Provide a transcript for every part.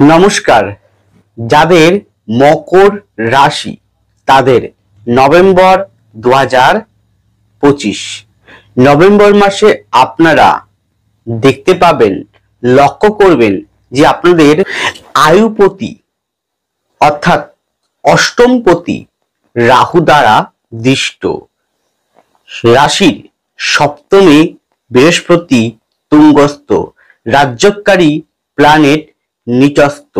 নমস্কার। যাদের মকর রাশি তাদের নভেম্বর 2025 নভেম্বর মাসে আপনারা দেখতে পাবেন, লক্ষ্য করবেন যে আপনাদের আয়ুপতি অর্থাৎ অষ্টমপতি রাহু দ্বারা দৃষ্ট, রাশির সপ্তমে বৃহস্পতি তুঙ্গস্থ, রাজ্যকারী প্ল্যানেট নিচস্থ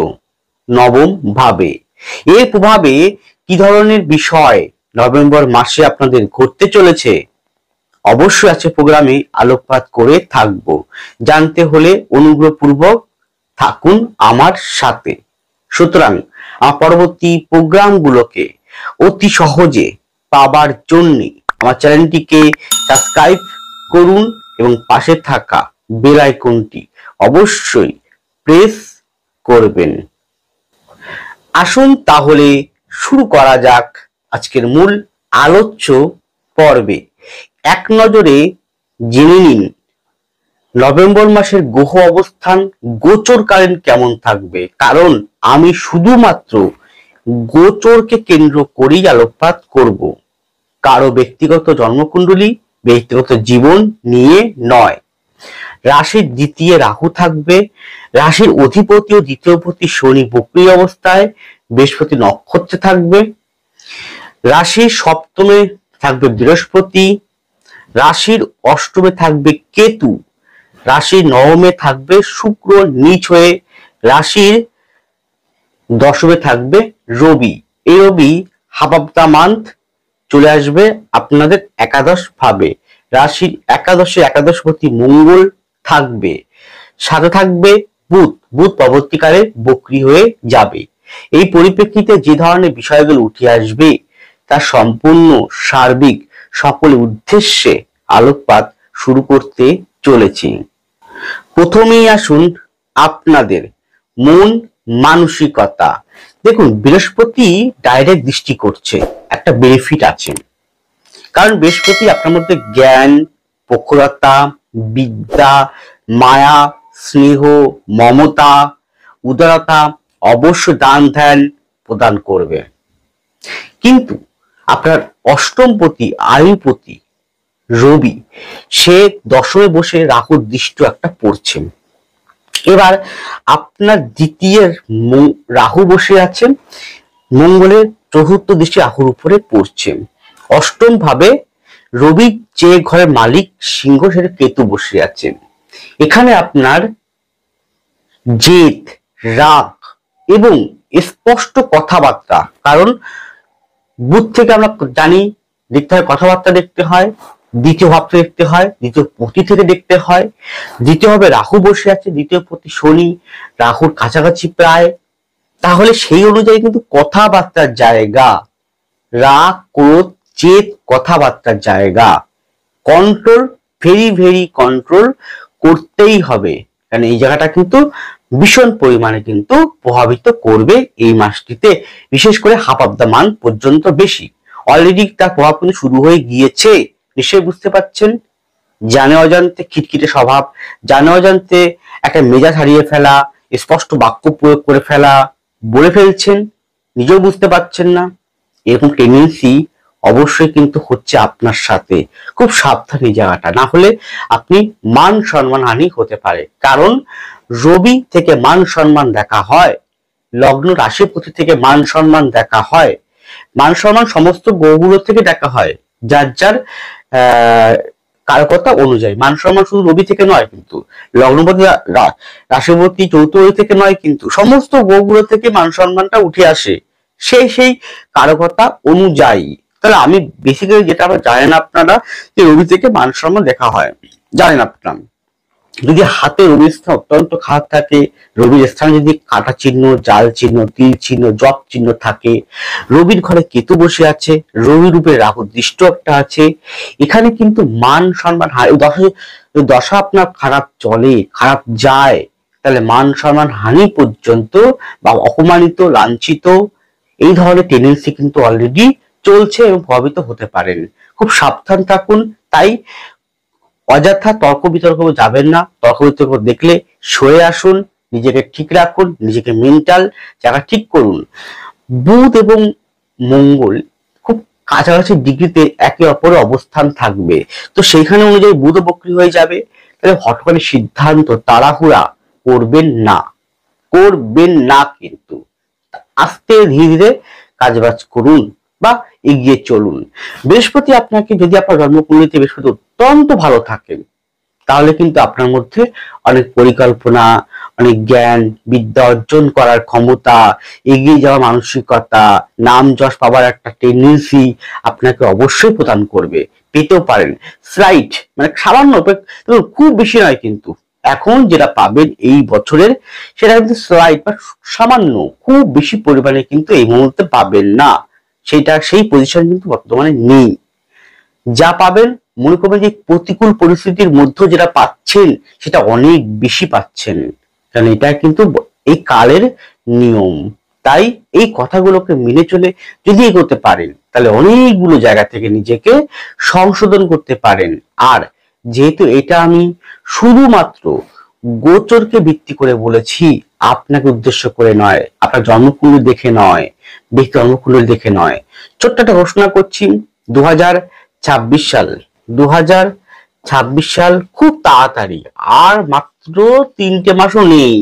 নবম ভাবে। এর প্রভাবে কি ধরনের বিষয় নভেম্বর মাসে আপনাদের ঘটতে চলেছে অবশ্যই আছে প্রোগ্রামে আলোকপাত করে থাকব। জানতে হলে অনুগ্রহপূর্বক থাকুন আমার সাথে। সুতরাং পরবর্তী প্রোগ্রামগুলোকে অতি সহজে পাবার জন্য আমার চ্যানেলটিকে সাবস্ক্রাইব করুন এবং পাশে থাকা বেল আইকনটি অবশ্যই প্রেস করবেন। আসুন তাহলে শুরু করা যাক আজকের মূল আলোচ্য পর্বে। এক নজরে জেনে নিন নভেম্বর মাসের গ্রহ অবস্থান গোচরকালীন কেমন থাকবে, কারণ আমি শুধুমাত্র গোচরকে কেন্দ্র করেই আলোকপাত করব, কারো ব্যক্তিগত জন্মকুণ্ডলী ব্যক্তিগত জীবন নিয়ে নয়। রাশির দ্বিতীয় রাহু থাকবে, রাশির অধিপতি ও দ্বিতীয়পতি শনি বক্রী অবস্থায়, বৃহস্পতি নক্ষত্রে থাকবে, রাশির সপ্তমে থাকবে বৃহস্পতি, রাশির অষ্টমে থাকবে কেতু, রাশির নবমে থাকবে শুক্র নিচ হয়ে, রাশির দশমে থাকবে রবি। এই রবি হাফ অফ দ্য মান্থ চলে আসবে আপনাদের একাদশ ভাবে। রাশির একাদশপতি মঙ্গল থাকবে, সাথে থাকবে বুধ পরবর্তীকালে বক্রী হয়ে যাবে। এই পরিপ্রেক্ষিতে যে ধরনের বিষয়গুলো উঠে আসবে তা সম্পূর্ণ সার্বিক সকলের উদ্দেশ্যে আলোকপাত শুরু করতে চলেছি। প্রথমেই আসুন আপনাদের মন মানসিকতা। দেখুন, বৃহস্পতি ডাইরেক্ট দৃষ্টি করছে, একটা বেনিফিট আছে, কারণ বৃহস্পতি আপনার মধ্যে জ্ঞান, প্রখরতা, বিদ্যা, মায়া, স্নেহ, মমতা, উদারতা অবশ্য দান ধ্যান প্রদান করবে। কিন্তু আপনার অষ্টমপতি আয়ুপতি রবি সে দশমে বসে রাহুর দৃষ্টি একটা পড়ছে। এবার আপনার দ্বিতীয় রাহু বসে আছেন, মঙ্গলের চতুর্থ দৃষ্টি রাহুর উপরে পড়ছে। অষ্টম ভাবে রবি যে ঘরের মালিক সিংহ সেটা কেতু বসে আছেন। এখানে আপনার জেদ, রাগ এবং স্পষ্ট কথাবার্তা, কারণ বুধ থেকে আমরা জানি দেখতে হয়, কথাবার্তা দেখতে হয়, দ্বিতীয় ভাবতে দেখতে হয়, দ্বিতীয় পতি থেকে দেখতে হয়। দ্বিতীয় ভাবে রাহু বসে আছে, দ্বিতীয় পতি শনি রাহুর কাছাকাছি প্রায়, তাহলে সেই অনুযায়ী কিন্তু কথাবার্তার জায়গা, রাগ ক্রোধ জেদ কথাবার্তার জায়গা কন্ট্রোল, ভেরি কন্ট্রোল করতেই হবে, কারণ এই জায়গাটা কিন্তু ভীষণ পরিমাণে কিন্তু প্রভাবিত করবে এই মাসটিতে, বিশেষ করে হাফ অফ দ্য মান্থ পর্যন্ত বেশি। অলরেডি তার প্রভাব কিন্তু শুরু হয়ে গিয়েছে, নিশ্চয়ই বুঝতে পারছেন। জানে অজান্তে খিটখিটে স্বভাব, জানে অজান্তে একটা মেজাজ হারিয়ে ফেলা, স্পষ্ট বাক্য প্রয়োগ করে ফেলা, বলে ফেলছেন, নিজেও বুঝতে পারছেন না, এরকম টেন্ডেন্সি অবশ্যই কিন্তু হচ্ছে আপনার সাথে। খুব সাবধান এই জায়গাটা, না হলে আপনি মান সম্মান হানি হতে পারে। কারণ রবি থেকে মান সম্মান দেখা হয়, লগ্ন রাশিপতি থেকে মান সম্মান দেখা হয়, মান সম্মান সমস্ত গ্রহগুলো থেকে দেখা হয়, যার যার কারকতা অনুযায়ী। মান সম্মান শুধু রবি থেকে নয়, কিন্তু লগ্নপতি রাশিপতি চৌথ থেকে নয়, কিন্তু সমস্ত গ্রহগুলো থেকে মান সম্মানটা উঠে আসে সেই কারকতা অনুযায়ী। তাহলে আমি বেসিক্যালি যেটা আমরা জানেন আপনারা যে রবি থেকে মান সম্মান দেখা হয়, জানেন আপনারা। যদি হাতে রবির স্থান অত্যন্ত খারাপ থাকে, রবির স্থানে যদি কাটা চিহ্ন, জাল চিহ্ন, তীর চিহ্ন, জপ চিহ্ন থাকে, রবির ঘরে কেতু বসে আছে, রবি রূপে রাহু দৃষ্ট একটা আছে, এখানে কিন্তু মান সম্মান দশা আপনার খারাপ চলে, খারাপ যায়, তাহলে মান সম্মান হানি পর্যন্ত বা অপমানিত, লাঞ্ছিত এই ধরনের টেন্ডেন্সি কিন্তু অলরেডি চলছে এবং প্রভাবিত হতে পারেন। খুব সাবধান থাকুন। তাই অযথা তর্ক বিতর্ক যাবেন না, তর্ক বিতর্ক দেখলে সরে আসুন, নিজেকে ঠিক রাখুন, নিজেকে মেন্টাল জায়গা ঠিক করুন। বুধ এবং মঙ্গল খুব কাছাকাছি ডিগ্রিতে একে অপরের অবস্থান থাকবে, তো সেইখানে অনুযায়ী বুধ বক্রী হয়ে যাবে। তাহলে হঠাৎ করে সিদ্ধান্ত তাড়াহুড়া করবেন না, করবেন না, কিন্তু আস্তে ধীরে ধীরে কাজবাজ করুন বা এগিয়ে চলুন। বৃহস্পতি আপনাকে, যদি আপনার জন্মকুণ্ডলিতে বৃহস্পতি অত্যন্ত ভালো থাকেন, তাহলে কিন্তু আপনার মধ্যে অনেক পরিকল্পনা, অনেক জ্ঞান বিদ্যা অর্জন করার ক্ষমতা, এগিয়ে যাওয়ার মানসিকতা, নাম যশ পাওয়ার একটা টেন্ডেন্সি আপনাকে অবশ্যই প্রদান করবে, পেতেও পারেন। স্লাইট মানে সামান্য, খুব বেশি নয়, কিন্তু এখন যেটা পাবেন এই বছরের সেটা কিন্তু স্লাইট বা সামান্য, খুব বেশি পরিমাণে কিন্তু এই মুহূর্তে পাবেন না। সেই পজিশন কিন্তু বর্তমানে নেই। যা পাবেন মনে করবেন যে প্রতিকূল পরিস্থিতির মধ্যে যেটা পাচ্ছেন সেটা অনেক বেশি পাচ্ছেন, কারণ এটা কিন্তু এই কালের নিয়ম। তাই এই কথাগুলোকে মেনে চলে যদি এগোতে পারেন, তাহলে অনেকগুলো জায়গা থেকে নিজেকে সংশোধন করতে পারেন। আর যেহেতু এটা আমি শুধুমাত্র গোচরকে ভিত্তি করে বলেছি, আপনাকে উদ্দেশ্য করে নয়, আপনার জন্মকুণ্ডলী দেখে নয়, ব্যক্তি জন্মকুণ্ডলী দেখে নয়, ছোট্ট একটা ঘোষণা করছি। 2026 সাল 2026 সাল খুব তাড়াতাড়ি, আর মাত্র 3টে মাসও নেই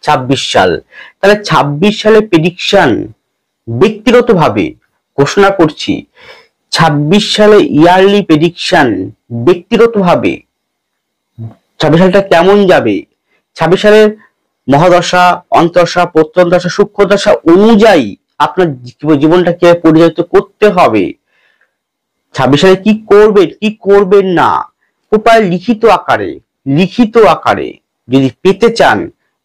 26 সাল। তাহলে 26 সালে প্রেডিকশন ব্যক্তিগতভাবে ঘোষণা করছি, 26 সালে ইয়ারলি প্রেডিকশন ব্যক্তিগতভাবে 26 সালটা কেমন যাবে, 26 সালের মহাদশা, অন্তর্দশা, প্রত্যন্তদশা, সূক্ষ্মদশা অনুযায়ী আপনার জীবনটা কিভাবে পরিচালিত করতে হবে, 26 সালে কি করবেন কি করবেন না, উপায় লিখিত আকারে যদি পেতে চান,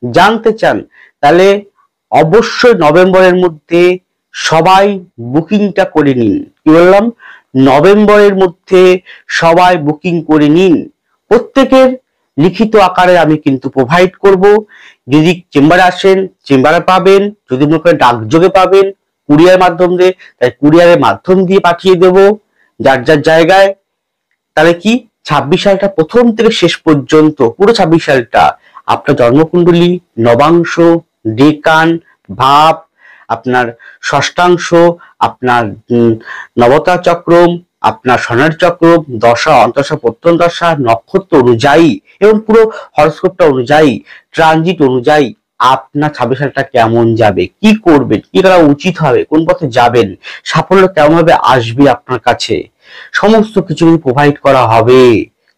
জানতে চান, তাহলে অবশ্যই নভেম্বরের মধ্যে সবাই বুকিংটা করে নিন। কি বললাম? নভেম্বরের মধ্যে সবাই বুকিং করে নিন। প্রত্যেকের লিখিত আকারে আমি কিন্তু প্রোভাইড করব। যদি চেম্বারে আসেন চেম্বারে পাবেন, যদি মনে করেন ডাকযোগে পাবেন, কুরিয়ার মাধ্যম দিয়ে, তাই কুরিয়ারের মাধ্যম দিয়ে পাঠিয়ে দেব যার যার জায়গায়। তাহলে কি 26 সালটা প্রথম থেকে শেষ পর্যন্ত পুরো 26 সালটা আপনার জন্মকুণ্ডলী, নবাংশ, ডেকান, ভাব, আপনার ষষ্ঠাংশ, আপনার নবতা চক্রম, আপনার সোনার চক্রম, দশা, অন্তর্দশা, প্রত্যন্তদশা, নক্ষত্র অনুযায়ী এবং পুরো হরস্কোপটা অনুযায়ী, ট্রানজিট অনুযায়ী আপনার 26 সালটা কেমন যাবে, কি করবেন, কি করা উচিত হবে, কোন পথে যাবেন, সাফল্য কেমন ভাবে আসবে আপনার কাছে, সমস্ত কিছু প্রোভাইড করা হবে।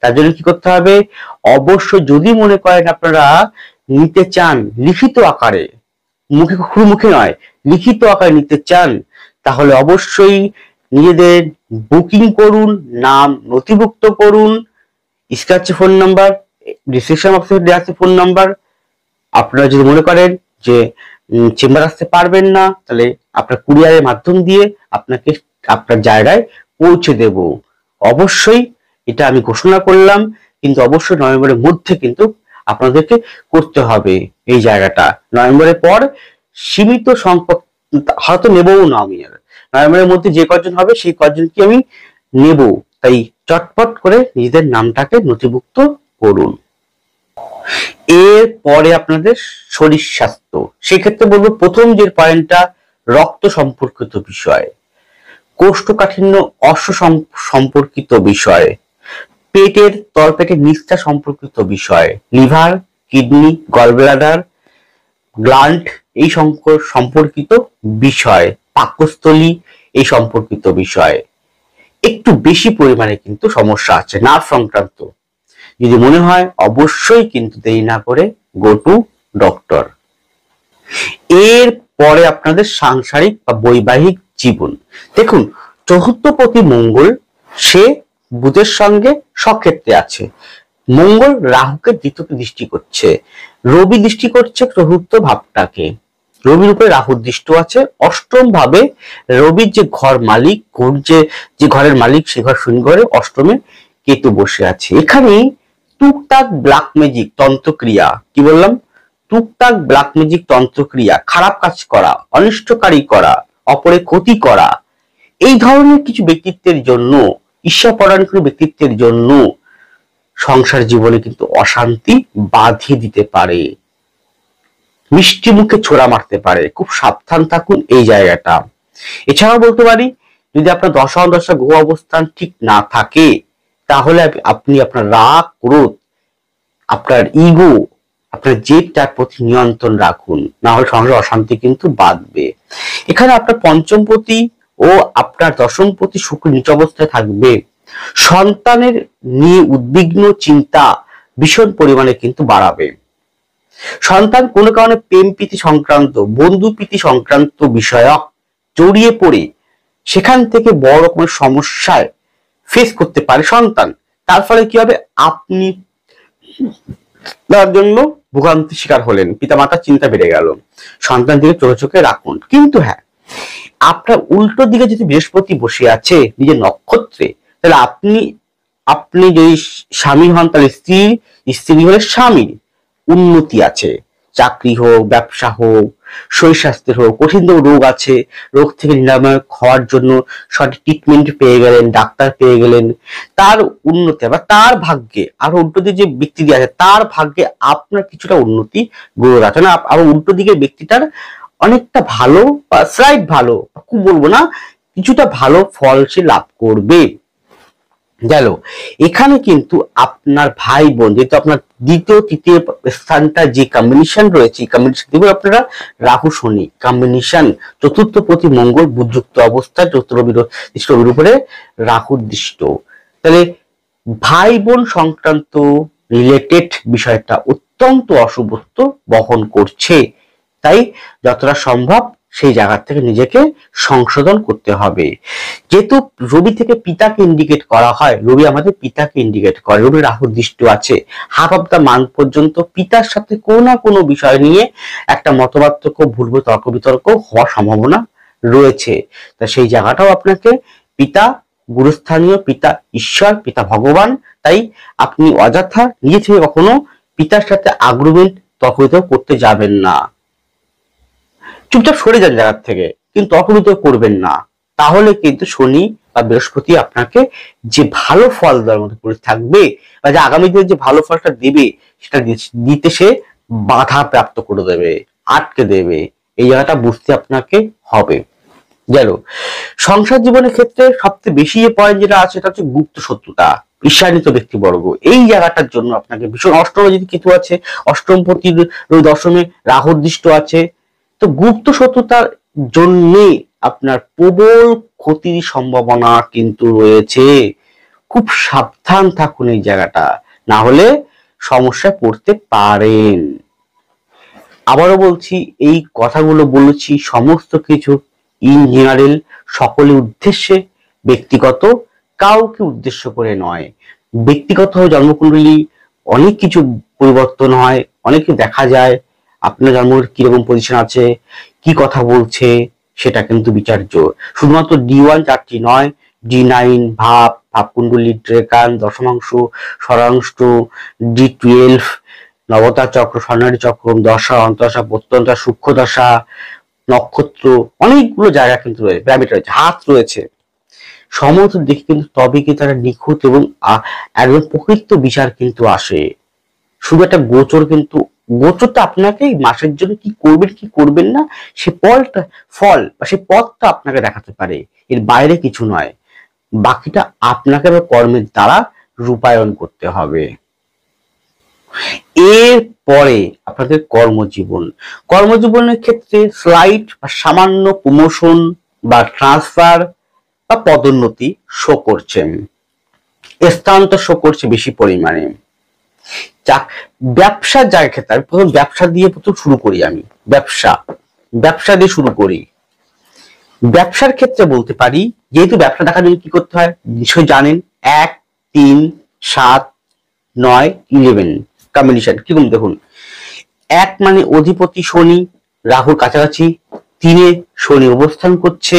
তার জন্য কি করতে হবে? অবশ্যই যদি মনে করেন আপনারা নিতে চান লিখিত আকারে, মুখে নয়, লিখিত আকারে নিতে চান, তাহলে অবশ্যই নিজেদের বুকিং করুন, নাম নথিভুক্ত করুন। স্ক্র্যাচে ফোন নাম্বার, ডিসক্রিপশন বক্সে দেওয়া আছে ফোন নাম্বার। আপনারা যদি মনে করেন যে চেম্বার আসতে পারবেন না, তাহলে আপনার কুরিয়ারের মাধ্যম দিয়ে আপনাকে আপনার জায়গায় পৌঁছে দেব। অবশ্যই এটা আমি ঘোষণা করলাম, কিন্তু অবশ্যই নভেম্বরের মধ্যে কিন্তু আপনাদেরকে করতে হবে এই জায়গাটা। নভেম্বরের পর সীমিত সংখ্যক হয়তো নেবও না আমি, আর নভেম্বরের মধ্যে যে কজন হবে সেই কজনকে আমি নেব। তাই চটপট করে নিজেদের নামটাকে নথিভুক্ত করুন। এর পরে আপনাদের শরীর স্বাস্থ্য, সেক্ষেত্রে বলবো প্রথম যে পয়েন্টটা রক্ত সম্পর্কিত বিষয়, কোষ্ঠকাঠিন্য অশ্ব সম্পর্কিত বিষয়, পেটের তলপেটের নিষ্ঠা সম্পর্কিত বিষয়, লিভার, কিডনি, গলব্লাডার, গ্ল্যান্ড এই সম্পর্কিত বিষয়, পাকস্থলী এই সম্পর্কিত বিষয় একটু বেশি পরিমাণে কিন্তু সমস্যা আছে নার্ভ সংক্রান্ত। যদি মনে হয় অবশ্যই কিন্তু দেরি না করে গো টু ডক্টর। এর পরে আপনাদের সাংসারিক বা বৈবাহিক জীবন। দেখুন, চতুর্থপতি মঙ্গল সে বুধের সঙ্গে সক্ষেত্রে আছে। মঙ্গল রাহুকে দ্বিতীয়তে দৃষ্টি করছে, রবি দৃষ্টি করছে চতুর্থ ভাবটাকে, রবির উপরে রাহুর দৃষ্টি আছে। অষ্টম ভাবে রবির যে ঘর মালিক, যে ঘরের মালিক সে ঘর শূন্য ঘরে অষ্টমে কেতু বসে আছে। এখানে টুকটাক ব্ল্যাক ম্যাজিক তন্ত্রক্রিয়া, কি বললাম? টুকটাক ব্ল্যাক ম্যাজিক তন্ত্রক্রিয়া, খারাপ কাজ করা, অনিষ্টকারী করা, অপরের ক্ষতি করা, এই ধরনের কিছু ব্যক্তিত্বের জন্য, ঈর্ষাপরায়ণ ব্যক্তিত্বের জন্য সংসার জীবনে কিন্তু অশান্তি বাঁধিয়ে দিতে পারে। মিষ্টি মুখে ছোড়া মারতে পারে, খুব সাবধান থাকুন এই জায়গাটা। এছাড়াও বলতে পারি, যদি আপনার দশা অন্তর্দশা গ্রহ অবস্থান ঠিক না থাকে, তাহলে আপনি আপনার রাগ, ক্রোধ, আপনার ইগো, আপনার জেদটার প্রতি নিয়ন্ত্রণ রাখুন, না হলে সংসারে অশান্তি কিন্তু বাঁধবে। এখানে আপনার পঞ্চমপতি ও আপনার দশমপতি শুক্র নিচ অবস্থায় থাকবে, সন্তানের নিয়ে উদ্বিগ্ন চিন্তা ভীষণ পরিমাণে কিন্তু বাড়াবে। সন্তান কোনো কারণে প্রেম প্রীতি সংক্রান্ত, বন্ধু প্রীতি সংক্রান্ত বিষয়ক জড়িয়ে পড়ে সেখান থেকে বড় রকমের সমস্যায় ফেস করতে পারে সন্তান। তার ফলে কি হবে, আপনি তার জন্য ভোগান্তির শিকার হলেন, পিতামাতার চিন্তা বেড়ে গেল। সন্তান দিকে চোখে চোখে রাখুন। কিন্তু হ্যাঁ, আপনার উল্টো দিকে যদি বৃহস্পতি বসে আছে নিজের নক্ষত্রে, তাহলে আপনি যদি স্বামী হন, তাহলে স্ত্রী হলে স্বামীর উন্নতি আছে। চাকরি হোক, ব্যবসা হোক, শরীর স্বাস্থ্যের হোক, কঠিন রোগ আছে, রোগ থেকে নিরাময় হওয়ার জন্য সঠিক ট্রিটমেন্ট পেয়ে গেলেন, ডাক্তার পেয়ে গেলেন, তার উন্নতি। আবার তার ভাগ্যে আরো উল্টো দিকে যে ব্যক্তি দিয়ে আছে, তার ভাগ্যে আপনার কিছুটা উন্নতি গড়ে আছে না। আবার উল্টো দিকের ব্যক্তিটার অনেকটা ভালো বা স্লাইট ভালো, খুব বলবো না, কিছুটা ভালো ফল সে লাভ করবে। গেল এখানে কিন্তু আপনার ভাই বোন, যেহেতু আপনার দ্বিতীয় তৃতীয় স্থানটা যে কম্বিনেশন রয়েছে, কম্বিনেশন দিব আপনারা রাহু শনি কম্বিনেশন, চতুর্থ প্রতি মঙ্গল বুধযুক্ত অবস্থা, রবির উপরে রাহুর দৃষ্ট, তাহলে ভাই বোন সংক্রান্ত রিলেটেড বিষয়টা অত্যন্ত অশুভত্ব বহন করছে। তাই যতটা সম্ভব সেই জায়গা থেকে নিজেকে সংশোধন করতে হবে। যেহেতু রবি থেকে পিতাকে ইন্ডিকেট করা হয়, রবি আমাদের পিতাকে ইন্ডিকেট করে, রবি রাহু দৃষ্টি আছে, হাফ অফ দা মান্থ পর্যন্ত পিতার সাথে কোনো না কোনো বিষয় নিয়ে একটা মতপার্থক্য, ভুল তর্ক বিতর্ক হওয়ার সম্ভাবনা রয়েছে। তা সেই জায়গাটাও আপনাকে, পিতা গুরুস্থানীয়, পিতা ঈশ্বর, পিতা ভগবান, তাই আপনি অযথা নিজে থেকে কখনো পিতার সাথে আর্গুমেন্ট তর্ক বিতর্ক করতে যাবেন না। চুপচাপ সরে যান জায়গার থেকে, কিন্তু তর্ক বিতর্ক করবেন না। তাহলে কিন্তু শনি বা বৃহস্পতি আপনাকে যে ভালো ফল দেওয়ার মতো করে থাকবে, বা যে আগামী দিনে যে ভালো ফলটা দেবে, সেটা দিতে সে বাধা প্রাপ্ত করে দেবে, আটকে দেবে। এই জায়গাটা বুঝতে আপনাকে হবে। গেল সংসার জীবনের ক্ষেত্রে সবচেয়ে বেশি যে পয়েন্ট যেটা আছে, সেটা হচ্ছে গুপ্ত শত্রুতা, ঈর্ষান্বিত ব্যক্তিবর্গ। এই জায়গাটার জন্য আপনাকে ভীষণ, অষ্টমে যদি কেতু আছে, অষ্টমপতির দশমে রাহুর দৃষ্ট আছে, তো গুপ্ত শত্রুতার জন্য আপনার প্রবল ক্ষতির সম্ভাবনা কিন্তু রয়েছে। খুব সাবধান থাকুন এই জায়গাটা, না হলে সমস্যায় পড়তে পারেন। আবারও বলছি, এই কথাগুলো বলেছি সমস্ত কিছু ইন জেনারেল, সকলের উদ্দেশ্যে, ব্যক্তিগত কাউকে উদ্দেশ্য করে নয়। ব্যক্তিগত জন্মকুণ্ডলী অনেক কিছু পরিবর্তন হয়, অনেক কিছু দেখা যায়, আপনার জন্মের কিরকম পজিশন আছে, কি কথা বলছে, সেটা কিন্তু বিচার্য। শুধুমাত্র D1 চারটি নয়, D9 ভাবকুণ্ডলী, ড্রেকান, দশমাংশ, ষড়াংশ, D12, নবতা চক্র, স্বর্ণালী চক্র, দশা, অন্তদশা, প্রত্যন্তদশা, সূক্ষ্ম দশা, নক্ষত্র, অনেকগুলো জায়গা কিন্তু রয়েছে, প্যারামিটার রয়েছে, হাত রয়েছে, সমস্ত দিকে কিন্তু তবে কি তারা নিখুঁত এবং একদম প্রকৃত বিচার কিন্তু আসে। শুধু একটা গোচর, কিন্তু গোচরটা আপনাকে মাসের জন্য কি করবেন কি করবেন না, সে ফল বা সে পথটা আপনাকে দেখাতে পারে, এর বাইরে কিছু নয়। বাকিটা আপনাকে কর্মের দ্বারা রূপায়ণ করতে হবে। এর পরে আপনাদের কর্মজীবনের ক্ষেত্রে স্লাইট বা সামান্য প্রমোশন বা ট্রান্সফার বা পদোন্নতি শো করছে, স্থানান্তর শো করছে বেশি পরিমাণে। ব্যবসার জায়গা ক্ষেত্রে আমি প্রথম ব্যবসা দিয়ে শুরু করি। আমি ব্যবসা দিয়ে শুরু করি। ব্যবসার ক্ষেত্রে বলতে পারি, যেহেতু ব্যবসা দেখার জন্য কি করতে হয় নিশ্চয় জানেন, 1, 3, 7, 9, 11 কম্বিনেশন কিরকম দেখুন। 1 মানে অধিপতি শনি, রাহুর কাছাকাছি, 3-এ শনি অবস্থান করছে,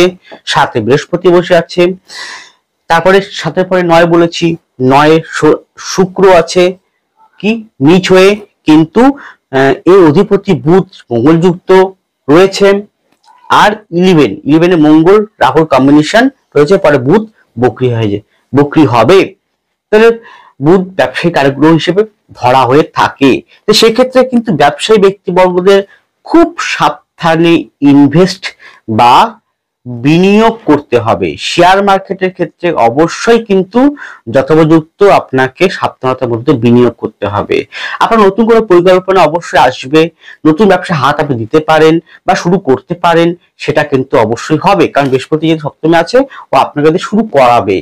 7-এ বৃহস্পতি বসে আছে, তারপরে 7-এর পরে 9 বলেছি, 9-এ শুক্র আছে কি নিচ হয়ে, কিন্তু এই অধিপতি বুধ মঙ্গলযুক্ত রয়েছে। আর 11-এ মঙ্গল রাহুর কম্বিনেশন রয়েছে, পরে বুধ বক্রী হবে। তাহলে বুধ ব্যবসায়িক কারগ্রহ হিসেবে ধরা হয়ে থাকে। তো সেক্ষেত্রে কিন্তু ব্যবসায়ী ব্যক্তিবর্গদের খুব সাবধানে ইনভেস্ট বা বিনিয়োগ করতে হবে। শেয়ার মার্কেটের ক্ষেত্রে অবশ্যই কিন্তু যথোপযুক্ত আপনাকে সাবধানতার মধ্যে বিনিয়োগ করতে হবে। আপনার নতুন করে পরিকল্পনা অবশ্যই আসবে, নতুন ব্যবসা হাত আপনি দিতে পারেন বা শুরু করতে পারেন, সেটা কিন্তু অবশ্যই হবে, কারণ বৃহস্পতি যে সপ্তমে আছে ও আপনাকে শুরু করাবে।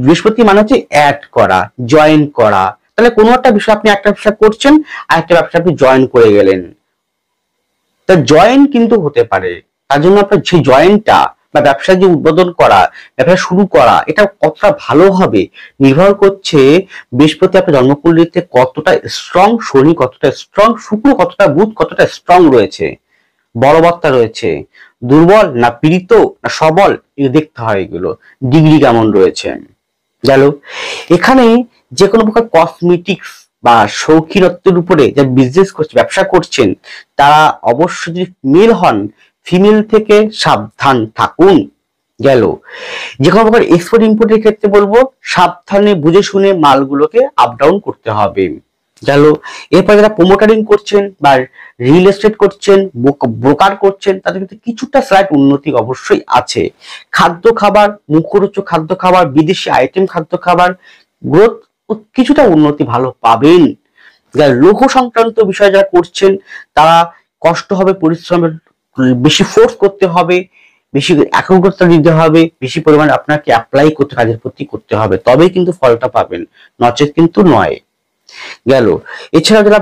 বৃহস্পতি মানে হচ্ছে অ্যাড করা, জয়েন করা। তাহলে কোনো একটা বিষয় আপনি একটা ব্যবসা করছেন আর একটা ব্যবসা আপনি জয়েন করে গেলেন, তা জয়েন কিন্তু হতে পারে। তার জন্য আপনার সেই জয়েন্টটা বা ব্যবসা যে উদ্বোধন করা, ব্যবসা শুরু করা, এটা কতটা ভালো হবে নির্ভর করছে বৃহস্পতি আপনার জন্মকুণ্ডলিতে কতটা স্ট্রং, শনি কতটা স্ট্রং, শুক্র কতটা, বুধ কতটা স্ট্রং রয়েছে, বলবত্তা রয়েছে, দুর্বল না পীড়িত না সবল, এগুলো দেখতে হয়। এগুলো ডিগ্রি কেমন রয়েছে গেল। এখানে যে কোনো প্রকার কসমেটিক্স বা শৌখিনত্বের উপরে যা বিজনেস করছে, ব্যবসা করছেন, তারা অবশ্যই যদি মেল হন, ফিমেল থেকে সাবধান থাকুন গেল। যে কোনো প্রকার এক্সপোর্ট ইম্পোর্টের ক্ষেত্রে বলবো সাবধানে বুঝে শুনে মালগুলোকে আপ ডাউন করতে হবে গেল। এরপর যারা প্রোমোটারিং করছেন বা রিয়েল এস্টেট করছেন, ব্রোকার করছেন, তাদের কিন্তু কিছুটা স্লাইট উন্নতি অবশ্যই আছে। খাদ্য খাবার, মুখরোচক খাদ্য খাবার, বিদেশি আইটেম খাদ্য খাবার, গ্রোথ কিছুটা উন্নতি ভালো পাবেন। যারা লৌহ সংক্রান্ত বিষয় যারা করছেন, তারা কষ্ট হবে, পরিশ্রমের বেশি ফোর্স করতে হবে, বেশি একাগ্রতা দিতে হবে, বেশি পরিমাণে আপনাকে অ্যাপ্লাই করতে, কাজের প্রতি করতে হবে, তবেই কিন্তু ফলটা পাবেন, নচেত কিন্তু নয় গেল। এছাড়া যারা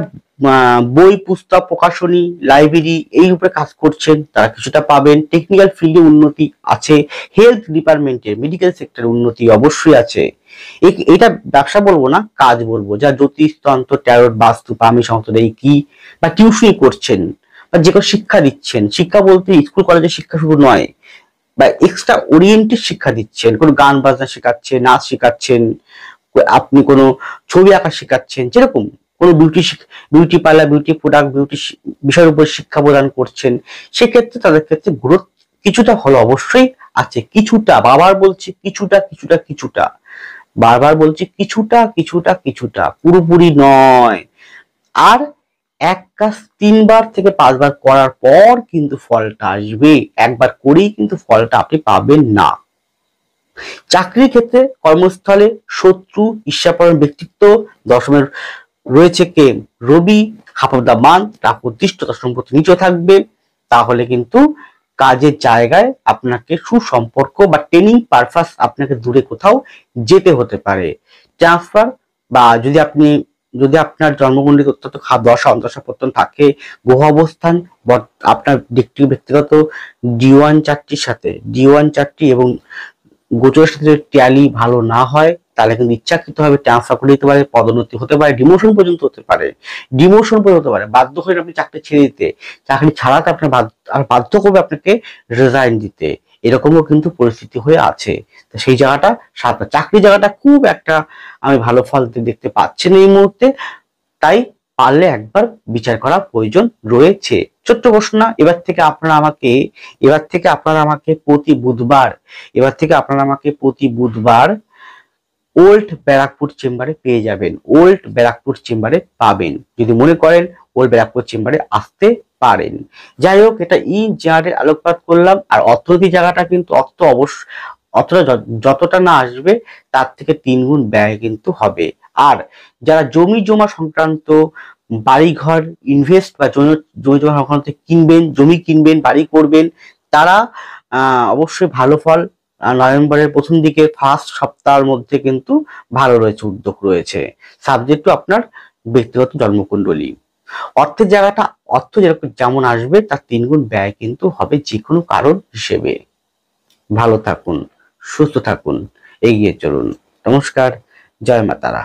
বই পুস্তক প্রকাশনী লাইব্রেরি এই উপরে কাজ করছেন, তারা কিছুটা পাবেন। টেকনিক্যাল ফিল্ডে উন্নতি আছে, হেলথ ডিপার্টমেন্টে মেডিকেল সেক্টরে উন্নতি অবশ্যই আছে। এটা ব্যবসা বলবো না, কাজ বলবো। যা জ্যোতিষ তন্ত্র, ট্যারোট, বাস্তু, পামি সংস্থা এই কি, বা টিউশনি করছেন বা যে কোনো শিক্ষা দিচ্ছেন, শিক্ষা বলতে স্কুল কলেজে শিক্ষা শুরু নয়, বা এক্সট্রা ওরিয়েন্টেড শিক্ষা দিচ্ছেন, কোনো গান বাজনা শেখাচ্ছেন, নাচ শেখাচ্ছেন, আপনি কোনো ছবি আঁকা শেখাচ্ছেন, যেরকম কোনো beauty parlour, beauty product, beauty বিষয়ের উপর শিক্ষা প্রদান করছেন, সেক্ষেত্রে তাদের ক্ষেত্রে গ্রোথ কিছুটা হলো অবশ্যই আছে। কিছুটা, বারবার বলছি কিছুটা কিছুটা কিছুটা, বারবার বলছি কিছুটা কিছুটা কিছুটা, পুরোপুরি নয়। আর এক কাজ 3 বার থেকে 5 বার করার পর কিন্তু ফলটা আসবে, একবার করেই কিন্তু ফলটা আপনি পাবেন না। চাকরির ক্ষেত্রে কর্মস্থলে শত্রু, ঈর্ষাপরায়ণ ব্যক্তিত্ব, দশমের রয়েছে কে রবি, হাফ অফ দা মান্থ, প্রতিষ্ঠতা সম্পত্তি নিচে থাকবে, তাহলে কিন্তু কাজের জায়গায় আপনাকে সুসম্পর্ক বা ট্রেনিং পারপাস আপনাকে দূরে কোথাও যেতে হতে পারে, ট্রান্সফার, বা যদি আপনার জন্মকুণ্ডলী অত্যন্ত দশা অন্তর্দশা পত্তন থাকে, গ্রহ অবস্থান আপনার ব্যক্তিগত D1 চার্টটির সাথে, D1 চার্টটি এবং গোচরের সাথে ট্যালি ভালো না হয়, তাহলে কিন্তু ইচ্ছাকৃত ভাবে ট্রান্সফার করে দিতে পারে, পদোন্নতি হতে পারে, ডিমোশন পর্যন্ত হতে পারে, বাধ্য হয়ে আপনি চাকরি ছেড়ে দিতে, চাকরি ছাড়াতে আপনার বাধ্য করবে আপনাকে রিজাইন দিতে, এরকমও কিন্তু পরিস্থিতি হয়ে আছে। তো সেই জায়গাটা চাকরি জায়গাটা খুব একটা আমি ভালো ফল দেখতে পাচ্ছি না এই মুহূর্তে, তাই পারলে একবার বিচার করা প্রয়োজন রয়েছে। ছোট্ট ঘোষণা, এবার থেকে আপনারা আমাকে প্রতি বুধবার ওল্ড ব্যারাকপুর চেম্বারে পেয়ে যাবেন, ওল্ড ব্যারাকপুর চেম্বারে পাবেন, যদি মনে করেন ওল্ড ব্যারাকপুর চেম্বারে আসতে পারেন। যাই হোক, এটা ইন জেনারেল আলোকপাত করলাম। আর অর্থনীতি জায়গাটা কিন্তু অতটা যতটা না আসবে তার থেকে 3 গুণ ব্যয় কিন্তু হবে। আর যারা জমি জমা সংক্রান্ত, বাড়িঘর ইনভেস্ট বা জমি জমা সংক্রান্ত জমি কিনবেন, বাড়ি করবেন, তারা অবশ্যই ভালো ফল নভেম্বরের প্রথম দিকে ফার্স্ট সপ্তাহের মধ্যে কিন্তু ভালো রয়েছে, উদ্যোগ রয়েছে, সাবজেক্ট টু আপনার ব্যক্তিগত জন্মকুণ্ডলী। অর্থ যেমন আসবে তার 3 গুণ ব্যয় কিন্তু হবে যে কোনো কারণ হিসেবে। ভালো থাকুন, সুস্থ থাকুন, এগিয়ে চলুন। নমস্কার, জয় মা তারা।